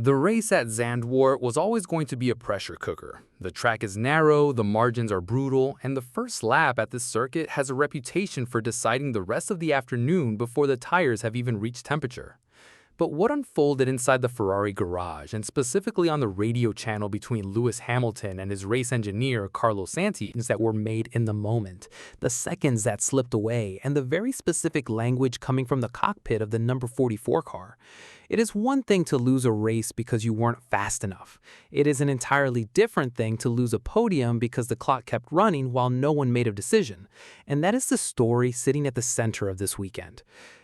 The race at Zandvoort was always going to be a pressure cooker. The track is narrow, the margins are brutal, and the first lap at this circuit has a reputation for deciding the rest of the afternoon before the tires have even reached temperature. But what unfolded inside the Ferrari garage, and specifically on the radio channel between Lewis Hamilton and his race engineer Carlos Sainz, that were made in the moment, the seconds that slipped away, and the very specific language coming from the cockpit of the number 44 car. It is one thing to lose a race because you weren't fast enough. It is an entirely different thing to lose a podium because the clock kept running while no one made a decision. And that is the story sitting at the center of this weekend.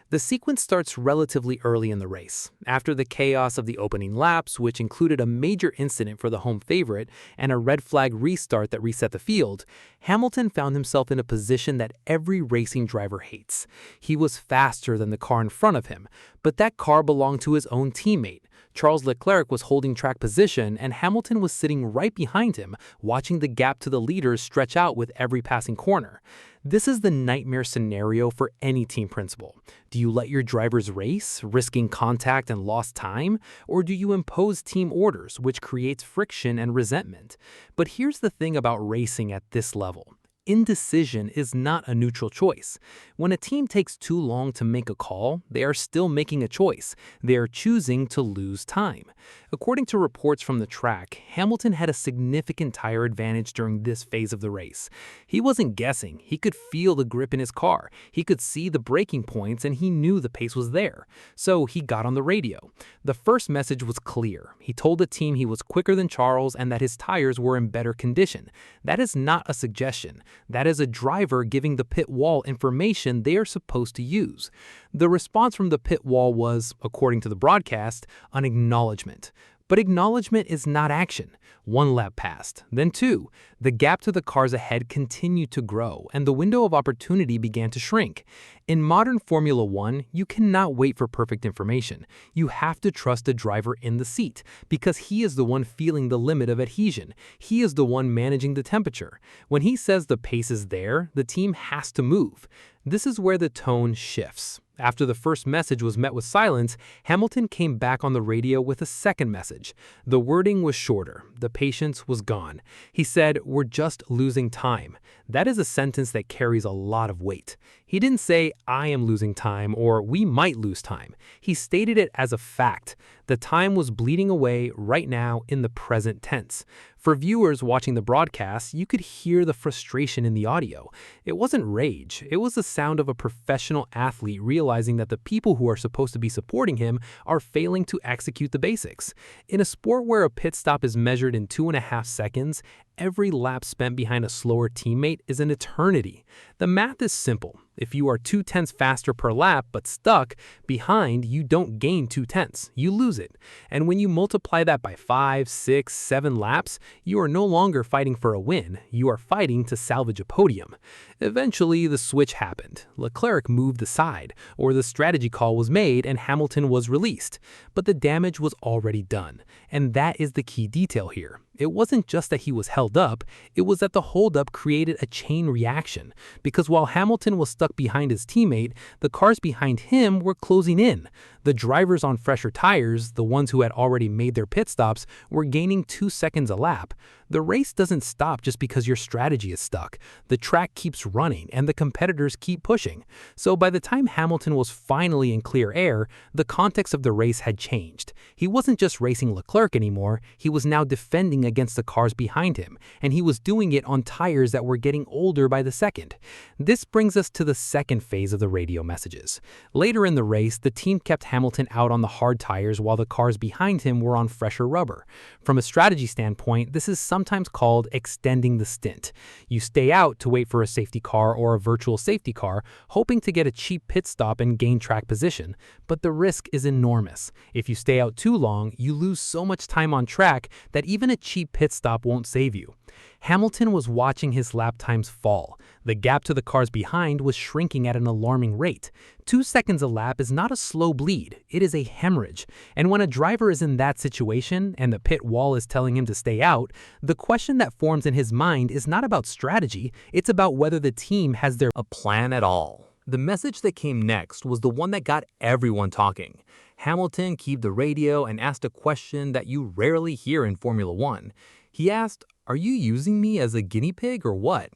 The sequence starts relatively early in the race. After the chaos of the opening laps, which included a major incident for the home favorite and a red flag restart that reset the field, Hamilton found himself in a position that every racing driver hates. He was faster than the car in front of him, but that car belonged to his own teammate. Charles Leclerc was holding track position, and Hamilton was sitting right behind him, watching the gap to the leaders stretch out with every passing corner. This is the nightmare scenario for any team principal. Do you let your drivers race, risking contact and lost time? Or do you impose team orders, which creates friction and resentment? But here's the thing about racing at this level. Indecision is not a neutral choice. When a team takes too long to make a call, they are still making a choice. They are choosing to lose time. According to reports from the track, Hamilton had a significant tire advantage during this phase of the race. He wasn't guessing. He could feel the grip in his car. He could see the braking points, and he knew the pace was there. So he got on the radio. The first message was clear. He told the team he was quicker than Charles and that his tires were in better condition. That is not a suggestion. That is a driver giving the pit wall information they are supposed to use. The response from the pit wall was, according to the broadcast, an acknowledgement. But acknowledgement is not action. One lap passed, then two. The gap to the cars ahead continued to grow, and the window of opportunity began to shrink. In modern Formula One, you cannot wait for perfect information. You have to trust the driver in the seat, because he is the one feeling the limit of adhesion. He is the one managing the temperature. When he says the pace is there, the team has to move. This is where the tone shifts. After the first message was met with silence, Hamilton came back on the radio with a second message. The wording was shorter. The patience was gone. He said, "We're just losing time." That is a sentence that carries a lot of weight. He didn't say, "I am losing time," or "we might lose time." He stated it as a fact. The time was bleeding away right now in the present tense. For viewers watching the broadcast, you could hear the frustration in the audio. It wasn't rage. It was the sound of a professional athlete realizing that the people who are supposed to be supporting him are failing to execute the basics. In a sport where a pit stop is measured in 2.5 seconds, every lap spent behind a slower teammate is an eternity. The math is simple. If you are 0.2 faster per lap but stuck behind, you don't gain 0.2, you lose it. And when you multiply that by 5, 6, 7 laps, you are no longer fighting for a win, you are fighting to salvage a podium. Eventually, the switch happened. Leclerc moved aside, or the strategy call was made and Hamilton was released. But the damage was already done, and that is the key detail here. It wasn't just that he was held up, it was that the holdup created a chain reaction, because while Hamilton was stuck behind his teammate, the cars behind him were closing in. The drivers on fresher tires, the ones who had already made their pit stops, were gaining 2 seconds a lap. The race doesn't stop just because your strategy is stuck. The track keeps running and the competitors keep pushing. So by the time Hamilton was finally in clear air, the context of the race had changed. He wasn't just racing Leclerc anymore, he was now defending against the cars behind him, and he was doing it on tires that were getting older by the second. This brings us to the second phase of the radio messages. Later in the race, the team kept Hamilton out on the hard tires while the cars behind him were on fresher rubber. From a strategy standpoint, this is sometimes called extending the stint. You stay out to wait for a safety car or a virtual safety car, hoping to get a cheap pit stop and gain track position, but the risk is enormous. If you stay out too long, you lose so much time on track that even a cheap pit stop won't save you. Hamilton was watching his lap times fall. The gap to the cars behind was shrinking at an alarming rate. 2 seconds a lap is not a slow bleed, it is a hemorrhage. And when a driver is in that situation and the pit wall is telling him to stay out, the question that forms in his mind is not about strategy, it's about whether the team has a plan at all. The message that came next was the one that got everyone talking. Hamilton keyed the radio and asked a question that you rarely hear in Formula One. He asked, "Are you using me as a guinea pig or what?"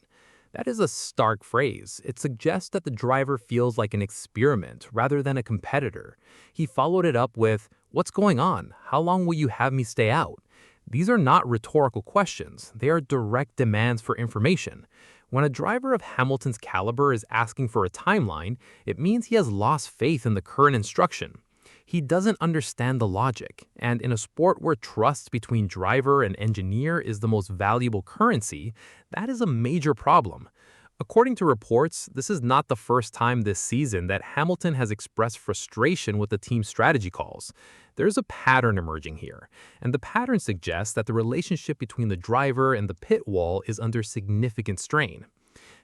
That is a stark phrase. It suggests that the driver feels like an experiment rather than a competitor. He followed it up with, "What's going on? How long will you have me stay out?" These are not rhetorical questions. They are direct demands for information. When a driver of Hamilton's caliber is asking for a timeline, it means he has lost faith in the current instruction. He doesn't understand the logic, and in a sport where trust between driver and engineer is the most valuable currency, that is a major problem. According to reports, this is not the first time this season that Hamilton has expressed frustration with the team's strategy calls. There's a pattern emerging here, and the pattern suggests that the relationship between the driver and the pit wall is under significant strain.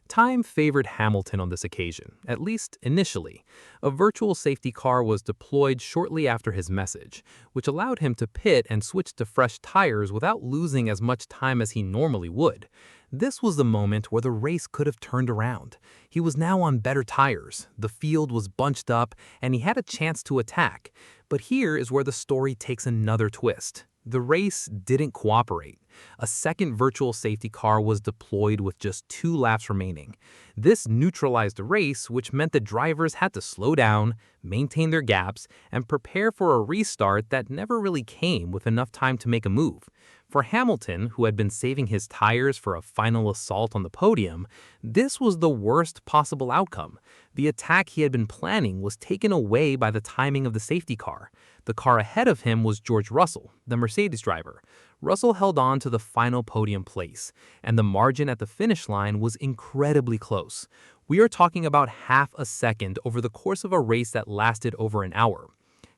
Time favored Hamilton on this occasion, at least initially. A virtual safety car was deployed shortly after his message, which allowed him to pit and switch to fresh tires without losing as much time as he normally would. This was the moment where the race could have turned around. He was now on better tires, the field was bunched up, and he had a chance to attack. But here is where the story takes another twist. The race didn't cooperate. A second virtual safety car was deployed with just 2 laps remaining. This neutralized the race, which meant the drivers had to slow down, maintain their gaps, and prepare for a restart that never really came with enough time to make a move. For Hamilton, who had been saving his tires for a final assault on the podium, this was the worst possible outcome. The attack he had been planning was taken away by the timing of the safety car. The car ahead of him was George Russell, the Mercedes driver. Russell held on to the final podium place, and the margin at the finish line was incredibly close. We are talking about half a second over the course of a race that lasted over an hour.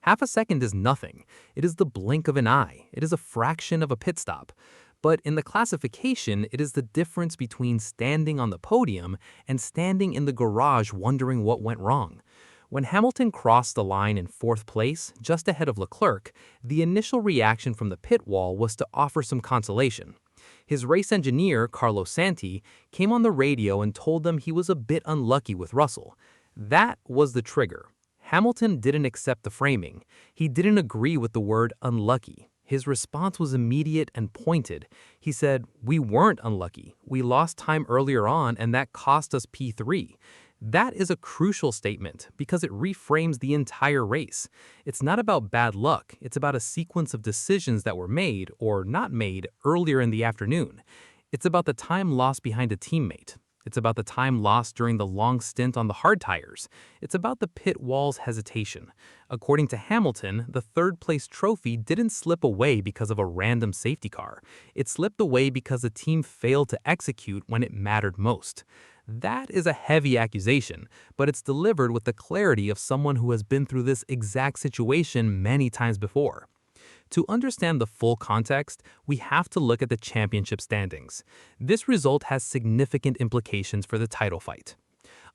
Half a second is nothing. It is the blink of an eye. It is a fraction of a pit stop. But in the classification, it is the difference between standing on the podium and standing in the garage wondering what went wrong. When Hamilton crossed the line in 4th place, just ahead of Leclerc, the initial reaction from the pit wall was to offer some consolation. His race engineer, Carlos Santi, came on the radio and told them he was a bit unlucky with Russell. That was the trigger. Hamilton didn't accept the framing. He didn't agree with the word unlucky. His response was immediate and pointed. He said, "We weren't unlucky. We lost time earlier on and that cost us P3. That is a crucial statement because it reframes the entire race. It's not about bad luck. It's about a sequence of decisions that were made or not made earlier in the afternoon. It's about the time lost behind a teammate. It's about the time lost during the long stint on the hard tires. It's about the pit wall's hesitation. According to Hamilton, the 3rd-place trophy didn't slip away because of a random safety car. It slipped away because the team failed to execute when it mattered most. That is a heavy accusation, but it's delivered with the clarity of someone who has been through this exact situation many times before. To understand the full context, we have to look at the championship standings. This result has significant implications for the title fight.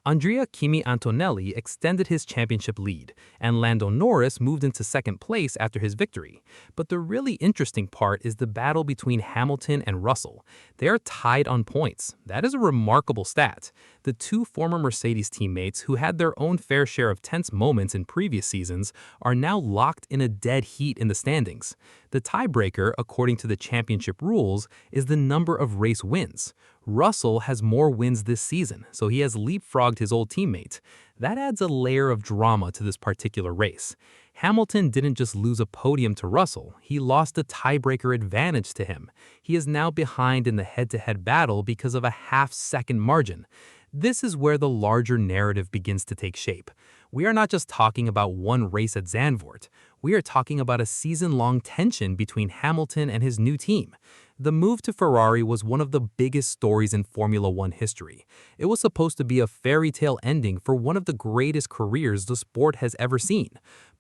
Andrea Kimi Antonelli extended his championship lead, and Lando Norris moved into 2nd place after his victory. But the really interesting part is the battle between Hamilton and Russell. They are tied on points. That is a remarkable stat. The 2 former Mercedes teammates who had their own fair share of tense moments in previous seasons are now locked in a dead heat in the standings. The tiebreaker, according to the championship rules, is the number of race wins. Russell has more wins this season, so he has leapfrogged his old teammate. That adds a layer of drama to this particular race. Hamilton didn't just lose a podium to Russell, he lost a tiebreaker advantage to him. He is now behind in the head-to-head battle because of a half-second margin. This is where the larger narrative begins to take shape. We are not just talking about one race at Zandvoort. We are talking about a season-long tension between Hamilton and his new team. The move to Ferrari was one of the biggest stories in Formula One history. It was supposed to be a fairy tale ending for one of the greatest careers the sport has ever seen.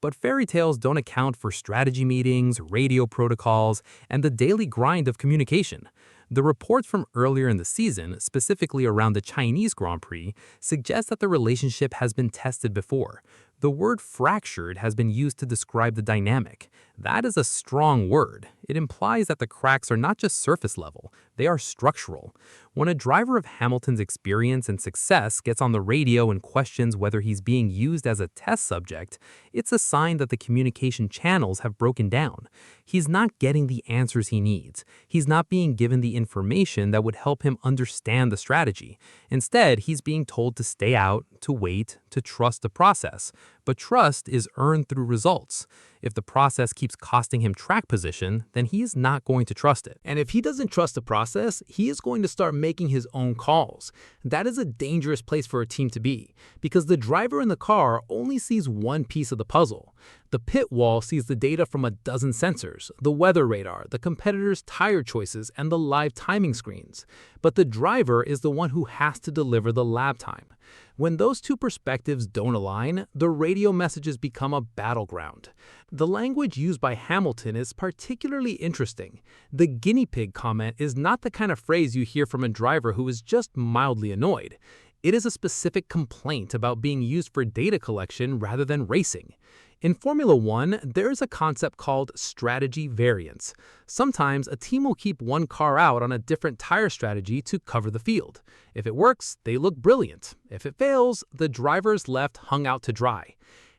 But fairy tales don't account for strategy meetings, radio protocols, and the daily grind of communication. The reports from earlier in the season, specifically around the Chinese Grand Prix, suggest that the relationship has been tested before. The word fractured has been used to describe the dynamic. That is a strong word. It implies that the cracks are not just surface level. they are structural. When a driver of Hamilton's experience and success gets on the radio and questions whether he's being used as a test subject, it's a sign that the communication channels have broken down. He's not getting the answers he needs. He's not being given the information that would help him understand the strategy. Instead, he's being told to stay out, to wait, to trust the process. But trust is earned through results. If the process keeps costing him track position, then he is not going to trust it. And if he doesn't trust the process, he is going to start making his own calls. That is a dangerous place for a team to be, because the driver in the car only sees one piece of the puzzle. The pit wall sees the data from a dozen sensors, the weather radar, the competitors' tire choices, and the live timing screens. But the driver is the one who has to deliver the lap time. When those two perspectives don't align, the radio messages become a battleground. The language used by Hamilton is particularly interesting. The guinea pig comment is not the kind of phrase you hear from a driver who is just mildly annoyed. It is a specific complaint about being used for data collection rather than racing. In Formula One, there is a concept called strategy variance. Sometimes a team will keep one car out on a different tire strategy to cover the field. If it works, they look brilliant. If it fails, the driver's left hung out to dry.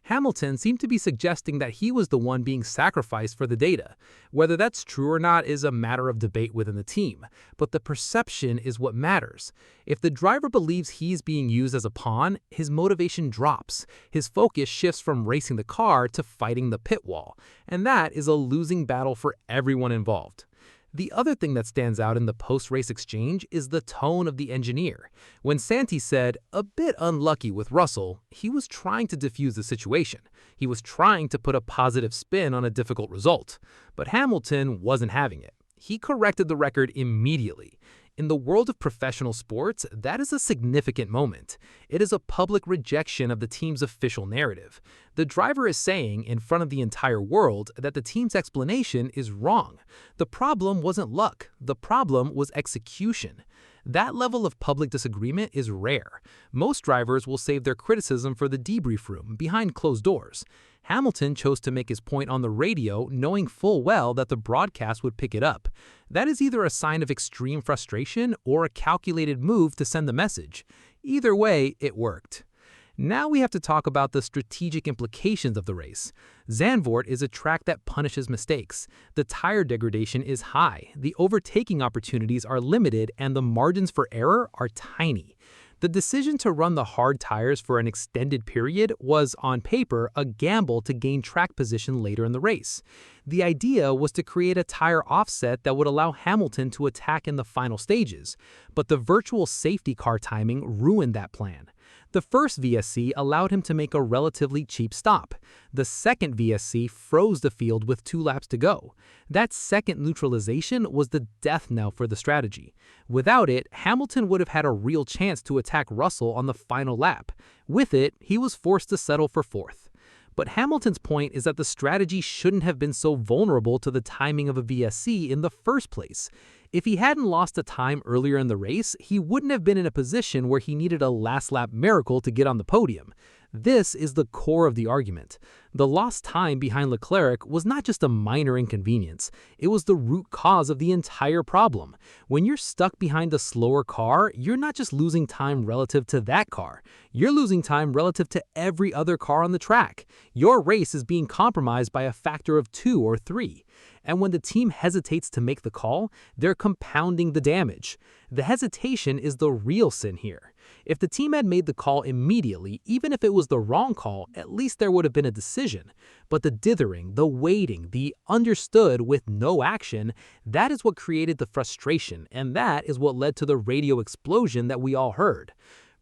Hamilton seemed to be suggesting that he was the one being sacrificed for the data. Whether that's true or not is a matter of debate within the team, but the perception is what matters. If the driver believes he's being used as a pawn, his motivation drops. His focus shifts from racing the car to fighting the pit wall, and that is a losing battle for everyone involved. The other thing that stands out in the post-race exchange is the tone of the engineer. When Santi said, "a bit unlucky with Russell," he was trying to diffuse the situation. He was trying to put a positive spin on a difficult result. But Hamilton wasn't having it. He corrected the record immediately. In the world of professional sports, that is a significant moment. It is a public rejection of the team's official narrative. The driver is saying, in front of the entire world, that the team's explanation is wrong. The problem wasn't luck. The problem was execution. That level of public disagreement is rare. Most drivers will save their criticism for the debrief room, behind closed doors. Hamilton chose to make his point on the radio, knowing full well that the broadcast would pick it up. That is either a sign of extreme frustration or a calculated move to send the message. Either way, it worked. Now we have to talk about the strategic implications of the race. Zandvoort is a track that punishes mistakes. The tire degradation is high, the overtaking opportunities are limited, and the margins for error are tiny. The decision to run the hard tires for an extended period was, on paper, a gamble to gain track position later in the race. The idea was to create a tire offset that would allow Hamilton to attack in the final stages, but the virtual safety car timing ruined that plan. The first VSC allowed him to make a relatively cheap stop. The second VSC froze the field with 2 laps to go. That second neutralization was the death knell for the strategy. Without it, Hamilton would have had a real chance to attack Russell on the final lap. With it, he was forced to settle for 4th. But Hamilton's point is that the strategy shouldn't have been so vulnerable to the timing of a VSC in the first place. If he hadn't lost the time earlier in the race, he wouldn't have been in a position where he needed a last-lap miracle to get on the podium. This is the core of the argument. The lost time behind Leclerc was not just a minor inconvenience. It was the root cause of the entire problem. When you're stuck behind a slower car, you're not just losing time relative to that car. You're losing time relative to every other car on the track. Your race is being compromised by a factor of 2 or 3. And when the team hesitates to make the call, they're compounding the damage. The hesitation is the real sin here. If the team had made the call immediately, even if it was the wrong call, at least there would have been a decision. But the dithering, the waiting, the understood with no action, that is what created the frustration, and that is what led to the radio explosion that we all heard.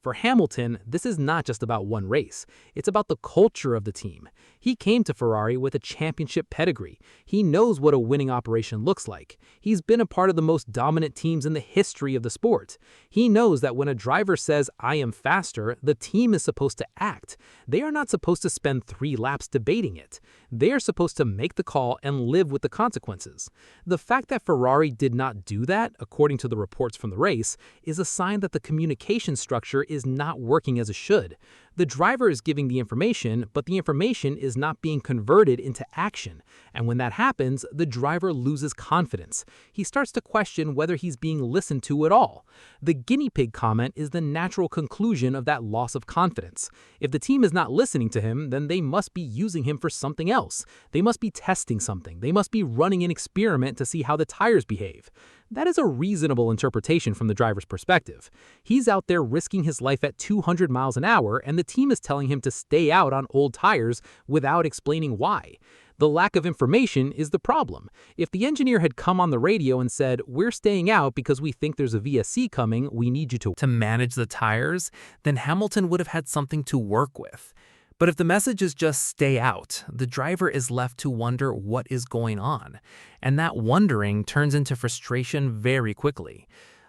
For Hamilton, this is not just about one race. It's about the culture of the team. He came to Ferrari with a championship pedigree. He knows what a winning operation looks like. He's been a part of the most dominant teams in the history of the sport. He knows that when a driver says, "I am faster," the team is supposed to act. They are not supposed to spend 3 laps debating it. They are supposed to make the call and live with the consequences. The fact that Ferrari did not do that, according to the reports from the race, is a sign that the communication structure is not working as it should. The driver is giving the information, but the information is not being converted into action. And when that happens, the driver loses confidence. He starts to question whether he's being listened to at all. The guinea pig comment is the natural conclusion of that loss of confidence. If the team is not listening to him, then they must be using him for something else. They must be testing something. They must be running an experiment to see how the tires behave. That is a reasonable interpretation from the driver's perspective. He's out there risking his life at 200 miles an hour, and the team is telling him to stay out on old tires without explaining why. The lack of information is the problem. If the engineer had come on the radio and said, "We're staying out because we think there's a VSC coming, we need you to manage the tires," then Hamilton would have had something to work with. But if the message is just stay out, the driver is left to wonder what is going on. And that wondering turns into frustration very quickly.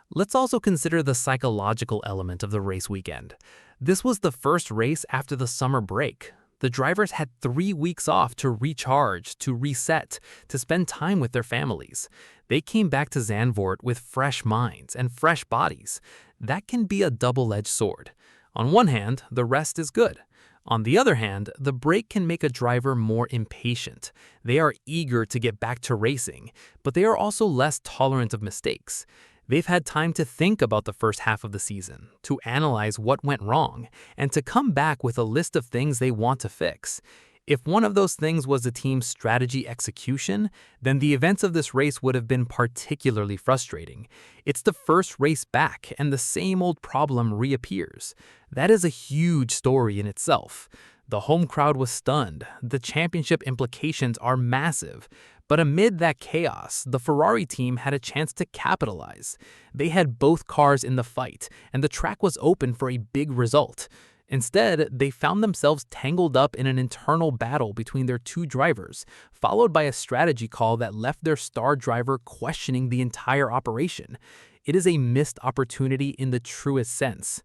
Let's also consider the psychological element of the race weekend. This was the first race after the summer break. The drivers had 3 weeks off to recharge, to reset, to spend time with their families. They came back to Zandvoort with fresh minds and fresh bodies. That can be a double-edged sword. On one hand, the rest is good. On the other hand, the break can make a driver more impatient. They are eager to get back to racing, but they are also less tolerant of mistakes. They've had time to think about the first half of the season, to analyze what went wrong, and to come back with a list of things they want to fix. If one of those things was the team's strategy execution, then the events of this race would have been particularly frustrating. It's the first race back, and the same old problem reappears. That is a huge story in itself. The home crowd was stunned. The championship implications are massive. But amid that chaos, the Ferrari team had a chance to capitalize. They had both cars in the fight, and the track was open for a big result. Instead, they found themselves tangled up in an internal battle between their two drivers, followed by a strategy call that left their star driver questioning the entire operation. It is a missed opportunity in the truest sense.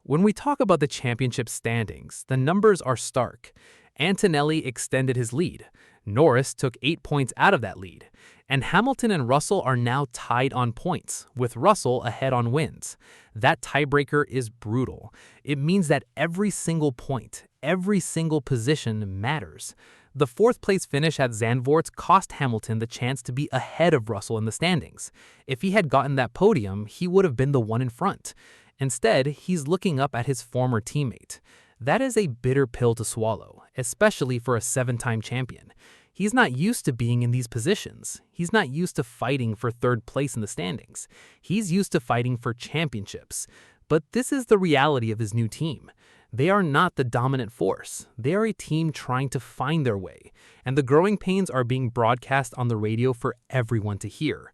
When we talk about the championship standings, the numbers are stark. Antonelli extended his lead. Norris took 8 points out of that lead. And Hamilton and Russell are now tied on points, with Russell ahead on wins. That tiebreaker is brutal. It means that every single point, every single position matters. The fourth-place finish at Zandvoort cost Hamilton the chance to be ahead of Russell in the standings. If he had gotten that podium, he would have been the one in front. Instead, he's looking up at his former teammate. That is a bitter pill to swallow, especially for a 7-time champion. He's not used to being in these positions. He's not used to fighting for third place in the standings. He's used to fighting for championships. But this is the reality of his new team. They are not the dominant force. They are a team trying to find their way. And the growing pains are being broadcast on the radio for everyone to hear.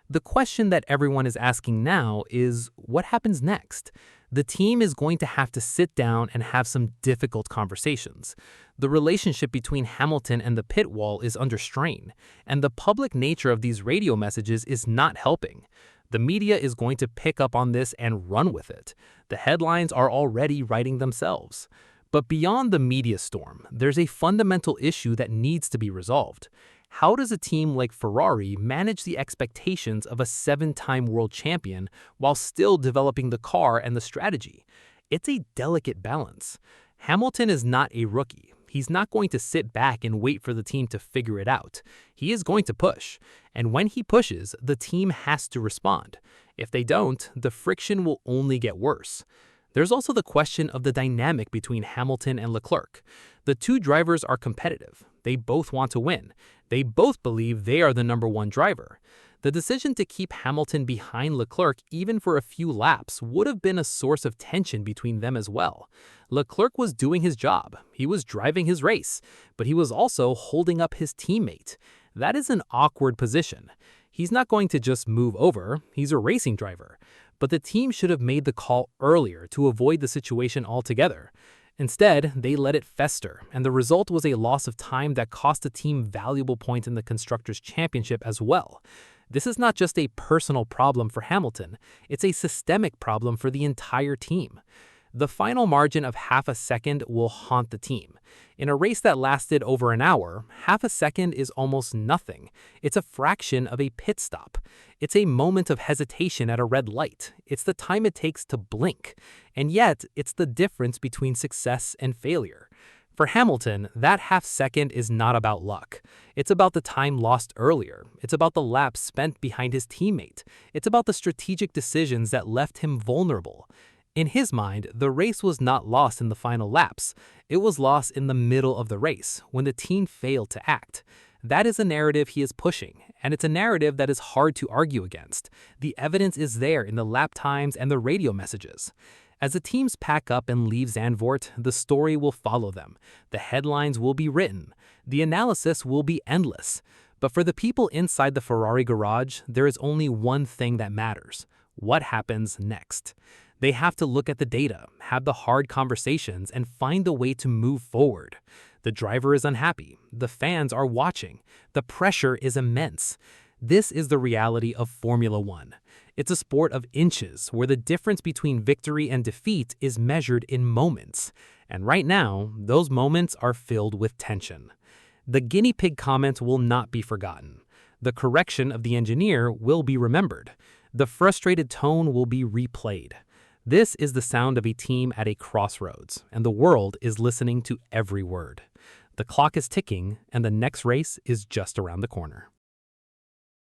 The question that everyone is asking now is, what happens next? The team is going to have to sit down and have some difficult conversations. The relationship between Hamilton and the pit wall is under strain, and the public nature of these radio messages is not helping. The media is going to pick up on this and run with it. The headlines are already writing themselves. But beyond the media storm, there's a fundamental issue that needs to be resolved. How does a team like Ferrari manage the expectations of a 7-time world champion while still developing the car and the strategy? It's a delicate balance. Hamilton is not a rookie. He's not going to sit back and wait for the team to figure it out. He is going to push. And when he pushes, the team has to respond. If they don't, the friction will only get worse. There's also the question of the dynamic between Hamilton and Leclerc. The two drivers are competitive. They both want to win. They both believe they are the number one driver. The decision to keep Hamilton behind Leclerc even for a few laps would have been a source of tension between them as well. Leclerc was doing his job. He was driving his race, but he was also holding up his teammate. That is an awkward position. He's not going to just move over. He's a racing driver. But the team should have made the call earlier to avoid the situation altogether. Instead, they let it fester, and the result was a loss of time that cost the team valuable points in the Constructors' Championship as well. This is not just a personal problem for Hamilton, it's a systemic problem for the entire team. The final margin of half a second will haunt the team. In a race that lasted over an hour, half a second is almost nothing. It's a fraction of a pit stop. It's a moment of hesitation at a red light. It's the time it takes to blink. And yet, it's the difference between success and failure. For Hamilton, that half second is not about luck. It's about the time lost earlier. It's about the laps spent behind his teammate. It's about the strategic decisions that left him vulnerable. In his mind, the race was not lost in the final laps. It was lost in the middle of the race, when the team failed to act. That is a narrative he is pushing, and it's a narrative that is hard to argue against. The evidence is there in the lap times and the radio messages. As the teams pack up and leave Zandvoort, the story will follow them. The headlines will be written. The analysis will be endless. But for the people inside the Ferrari garage, there is only one thing that matters: what happens next. They have to look at the data, have the hard conversations, and find a way to move forward. The driver is unhappy. The fans are watching. The pressure is immense. This is the reality of Formula One. It's a sport of inches where the difference between victory and defeat is measured in moments. And right now, those moments are filled with tension. The guinea pig comment will not be forgotten. The correction of the engineer will be remembered. The frustrated tone will be replayed. This is the sound of a team at a crossroads, and the world is listening to every word. The clock is ticking, and the next race is just around the corner.